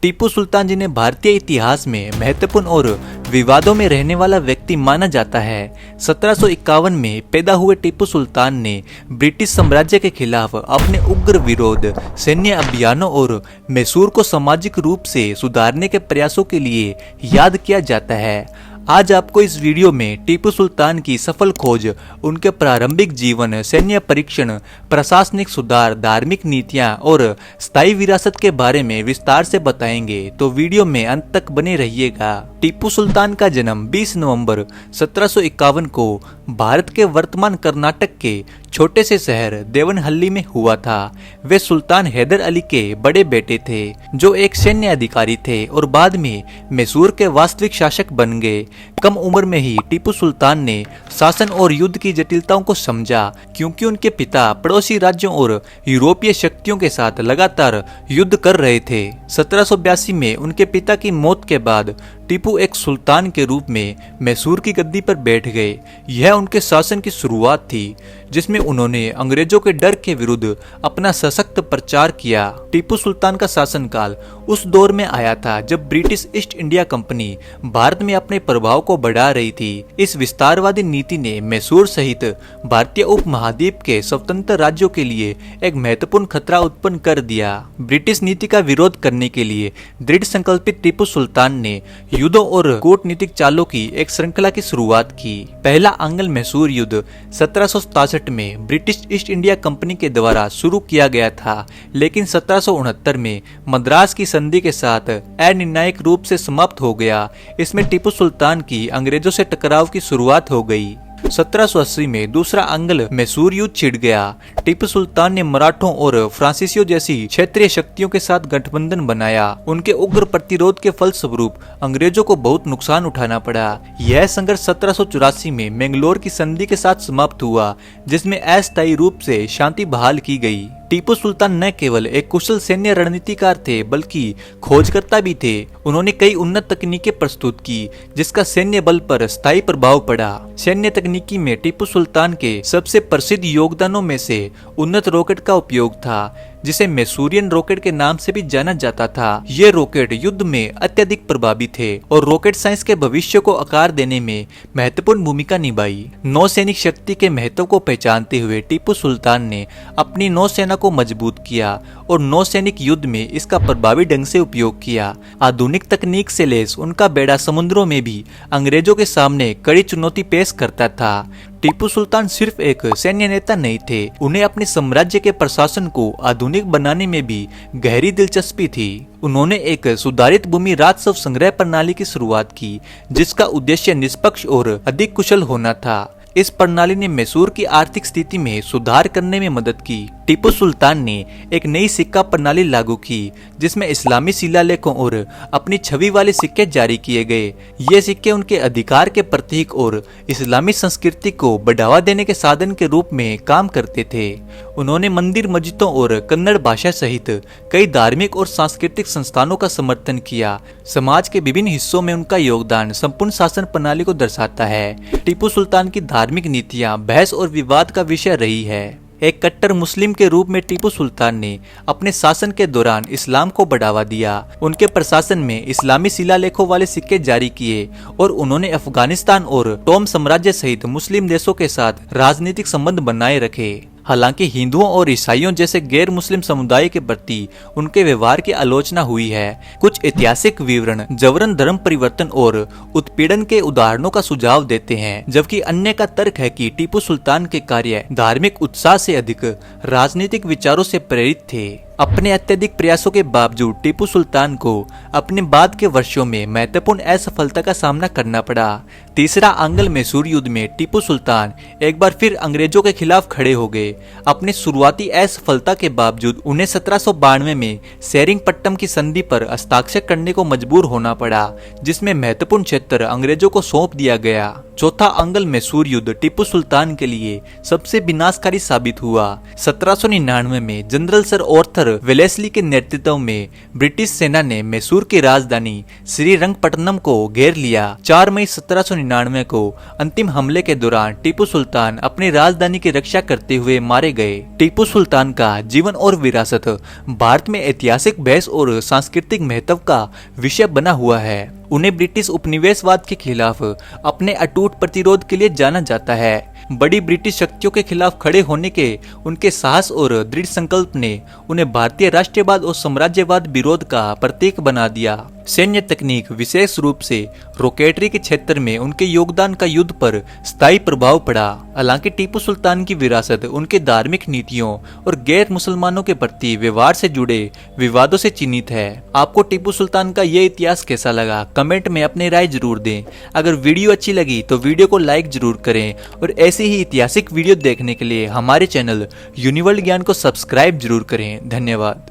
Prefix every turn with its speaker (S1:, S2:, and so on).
S1: टीपू सुल्तान जिन्हें भारतीय इतिहास में महत्वपूर्ण और विवादों में रहने वाला व्यक्ति माना जाता है। 1751 में पैदा हुए टीपू सुल्तान ने ब्रिटिश साम्राज्य के खिलाफ अपने उग्र विरोध, सैन्य अभियानों और मैसूर को सामाजिक रूप से सुधारने के प्रयासों के लिए याद किया जाता है। आज आपको इस वीडियो में टीपू सुल्तान की सफल खोज, उनके प्रारंभिक जीवन, सैन्य परीक्षण, प्रशासनिक सुधार, धार्मिक नीतियां और स्थायी विरासत के बारे में विस्तार से बताएंगे, तो वीडियो में अंत तक बने रहिएगा। टीपू सुल्तान का जन्म 20 नवंबर 1751 को भारत के वर्तमान कर्नाटक के छोटे से शहर देवनहल्ली में हुआ था। वे सुल्तान हैदर अली के बड़े बेटे थे, जो एक सैन्य अधिकारी थे और बाद में मैसूर के वास्तविक शासक बन गए। कम उम्र में ही टीपू सुल्तान ने शासन और युद्ध की जटिलताओं को समझा, क्योंकि उनके पिता पड़ोसी राज्यों और यूरोपीय शक्तियों के साथ लगातार युद्ध कर रहे थे। 1782 में उनके पिता की मौत के बाद टीपू एक सुल्तान के रूप में मैसूर की गद्दी पर बैठ गए। यह उनके शासन की शुरुआत थी, जिसमें उन्होंने अंग्रेजों के डर के विरुद्ध अपना सशक्त प्रचार किया। टीपू सुल्तान का शासनकाल उस दौर में आया था जब British east India company Bharat में अपने प्रभाव को बढ़ा रही थी। इस विस्तारवादी नीति ने मैसूर सहित भारतीय उपमहाद्वीप के स्वतंत्र राज्यों के लिए एक महत्वपूर्ण खतरा उत्पन्न कर दिया। ब्रिटिश नीति का विरोध करने के लिए दृढ़ संकल्पित टीपू सुल्तान ने युद्धों और कूटनीतिक चालों की एक श्रृंखला की शुरुआत की। पहला आंग्ल मैसूर युद्ध 1767 में ब्रिटिश ईस्ट इंडिया कंपनी के द्वारा शुरू किया गया था, लेकिन 1769 में मद्रास की संधि के साथ अनिर्णायक रूप से समाप्त हो गया। इसमें टीपू सुल्तान की अंग्रेजों से टकराव की शुरुआत हो गई। 1780 में दूसरा आंग्ल मैसूर युद्ध छिड़ गया। टीपू सुल्तान ने मराठों और फ्रांसीसियों जैसी क्षेत्रीय शक्तियों के साथ गठबंधन बनाया। उनके उग्र प्रतिरोध के फलस्वरूप अंग्रेजों को बहुत नुकसान उठाना पड़ा। यह संघर्ष 1784 में मैंगलोर की संधि के साथ समाप्त हुआ, जिसमें अस्थायी रूप से शांति बहाल की गई। टीपू सुल्तान न केवल एक कुशल सैन्य रणनीतिकार थे, बल्कि खोजकर्ता भी थे। उन्होंने कई उन्नत तकनीकें प्रस्तुत की, जिसका सैन्य बल पर स्थायी प्रभाव पड़ा। सैन्य तकनीकी में टीपू सुल्तान के सबसे प्रसिद्ध योगदानों में से उन्नत रॉकेट का उपयोग था, जिसे मैसूरियन रॉकेट के नाम से भी जाना जाता था। ये रॉकेट युद्ध में अत्यधिक प्रभावी थे और रॉकेट साइंस के भविष्य को आकार देने में महत्वपूर्ण भूमिका निभाई। नौसैनिक शक्ति के महत्व को पहचानते हुए टीपू सुल्तान ने अपनी नौसेना को मजबूत किया और नौसैनिक युद्ध में इसका प्रभावी ढंग से उपयोग किया। आधुनिक तकनीक से लैस उनका बेड़ा समुद्रों में भी अंग्रेजों के सामने कड़ी चुनौती पेश करता था। टीपू सुल्तान सिर्फ एक सैन्य नेता नहीं थे, उन्हें अपने साम्राज्य के प्रशासन को आधुनिक बनाने में भी गहरी दिलचस्पी थी। उन्होंने एक सुधारित भूमि राजस्व संग्रह प्रणाली की शुरुआत की, जिसका उद्देश्य निष्पक्ष और अधिक कुशल होना था। इस प्रणाली ने मैसूर की आर्थिक स्थिति में सुधार करने में मदद की। टीपू सुल्तान ने एक नई सिक्का प्रणाली लागू की, जिसमें इस्लामी शिलालेखों और अपनी छवि वाले सिक्के जारी किए गए। ये सिक्के उनके अधिकार के प्रतीक और इस्लामी संस्कृति को बढ़ावा देने के साधन के रूप में काम करते थे। उन्होंने मंदिर, मस्जिदों और कन्नड़ भाषा सहित कई धार्मिक और सांस्कृतिक संस्थानों का समर्थन किया। समाज के विभिन्न हिस्सों में उनका योगदान संपूर्ण शासन प्रणाली को दर्शाता है। टीपू सुल्तान की धार्मिक नीतियां बहस और विवाद का विषय रही है। एक कट्टर मुस्लिम के रूप में टीपू सुल्तान ने अपने शासन के दौरान इस्लाम को बढ़ावा दिया। उनके प्रशासन में इस्लामी शिलालेखों वाले सिक्के जारी किए और उन्होंने अफगानिस्तान और टॉम साम्राज्य सहित मुस्लिम देशों के साथ राजनीतिक संबंध बनाए रखे। हालांकि हिंदुओं और ईसाइयों जैसे गैर मुस्लिम समुदाय के प्रति उनके व्यवहार की आलोचना हुई है। कुछ ऐतिहासिक विवरण जबरन धर्म परिवर्तन और उत्पीड़न के उदाहरणों का सुझाव देते हैं, जबकि अन्य का तर्क है कि टीपू सुल्तान के कार्य धार्मिक उत्साह से अधिक राजनीतिक विचारों से प्रेरित थे। अपने अत्यधिक प्रयासों के बावजूद टीपू सुल्तान को अपने बाद के वर्षों में महत्वपूर्ण असफलता का सामना करना पड़ा। तीसरा आंग्ल मैसूर युद्ध में टीपू सुल्तान एक बार फिर अंग्रेजों के खिलाफ खड़े हो गए। अपनी शुरुआती असफलता के बावजूद उन्हें 1792 में सेरिंगपट्टम की संधि पर हस्ताक्षर करने को मजबूर होना पड़ा, जिसमें महत्वपूर्ण क्षेत्र अंग्रेजों को सौंप दिया गया। चौथा आंग्ल मैसूर युद्ध टीपू सुल्तान के लिए सबसे विनाशकारी साबित हुआ। 1799 में जनरल सर आर्थर वेलेस्ली के नेतृत्व में ब्रिटिश सेना ने मैसूर की राजधानी श्रीरंगपट्टनम को घेर लिया। 4 मई 1799 को अंतिम हमले के दौरान टीपू सुल्तान अपनी राजधानी की रक्षा करते हुए मारे गए। टीपू सुल्तान का जीवन और विरासत भारत में ऐतिहासिक बहस और सांस्कृतिक महत्व का विषय बना हुआ है। उन्हें ब्रिटिश उपनिवेशवाद के खिलाफ अपने अटूट प्रतिरोध के लिए जाना जाता है। बड़ी ब्रिटिश शक्तियों के खिलाफ खड़े होने के उनके साहस और दृढ़ संकल्प ने उन्हें भारतीय राष्ट्रवाद और साम्राज्यवाद विरोध का प्रतीक बना दिया। सैन्य तकनीक, विशेष रूप से रॉकेटरी के क्षेत्र में उनके योगदान का युद्ध पर स्थायी प्रभाव पड़ा। हालांकि टीपू सुल्तान की विरासत उनके धार्मिक नीतियों और गैर मुसलमानों के प्रति व्यवहार से जुड़े विवादों से चिन्हित है। आपको टीपू सुल्तान का यह इतिहास कैसा लगा, कमेंट में अपनी राय जरूर दें। अगर वीडियो अच्छी लगी तो वीडियो को लाइक जरूर करें और ऐसे ही ऐतिहासिक वीडियो देखने के लिए हमारे चैनल यूनिवर्ल्ड ज्ञान को सब्सक्राइब जरूर करें। धन्यवाद।